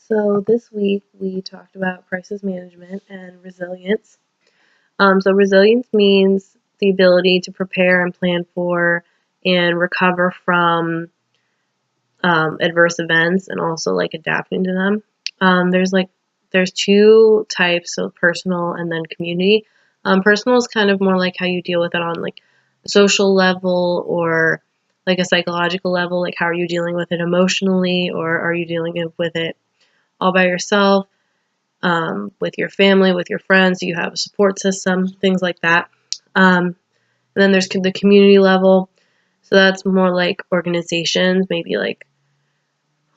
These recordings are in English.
So this week we talked about crisis management and resilience. So resilience means the ability to prepare and plan for and recover from adverse events and also like adapting to them. There's two types, so personal and then community. Personal is kind of more like how you deal with it on like a social level or like a psychological level, like how are you dealing with it emotionally, or are you dealing with it all by yourself, with your family, with your friends? Do you have a support system? Things like that. And then there's the community level. So that's more like organizations, maybe like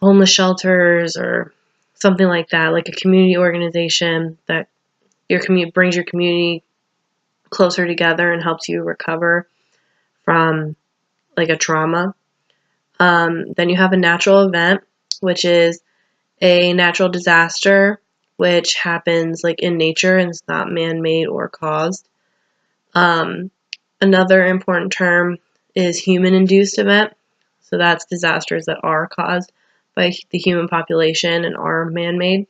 homeless shelters or something like that, like a community organization that brings your community closer together and helps you recover from like a trauma. Then you have a natural event, which is a natural disaster, which happens like in nature and it's not man-made or caused. Another important term is human-induced event. So that's disasters that are caused by the human population and are man-made.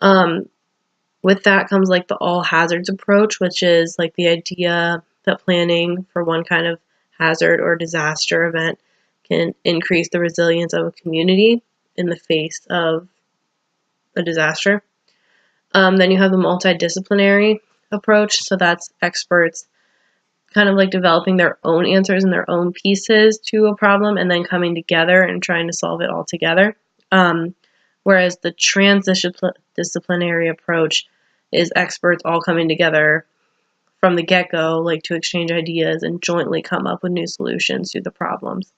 With that comes like the all hazards approach, which is like the idea that planning for one kind of hazard or disaster event can increase the resilience of a community in the face of a disaster. Then you have the multidisciplinary approach. So that's experts kind of like developing their own answers and their own pieces to a problem and then coming together and trying to solve it all together. Whereas the transdisciplinary approach is experts all coming together from the get-go, like to exchange ideas and jointly come up with new solutions to the problems.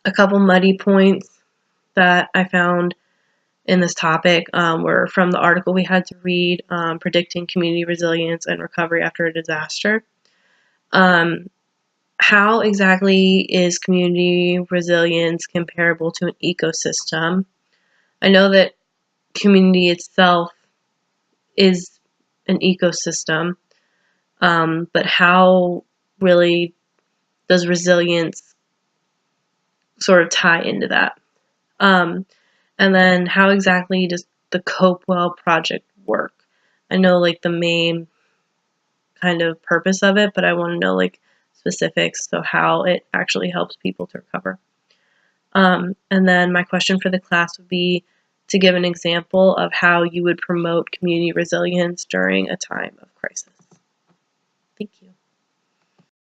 A couple muddy points that I found in this topic were from the article we had to read, Predicting Community Resilience and Recovery After a Disaster. How exactly is community resilience comparable to an ecosystem? I know that community itself is an ecosystem, but how really does resilience sort of tie into that? And then how exactly does the Copewell project work? I know like the main kind of purpose of it, but I want to know like specifics, so how it actually helps people to recover. And then my question for the class would be to give an example of how you would promote community resilience during a time of crisis.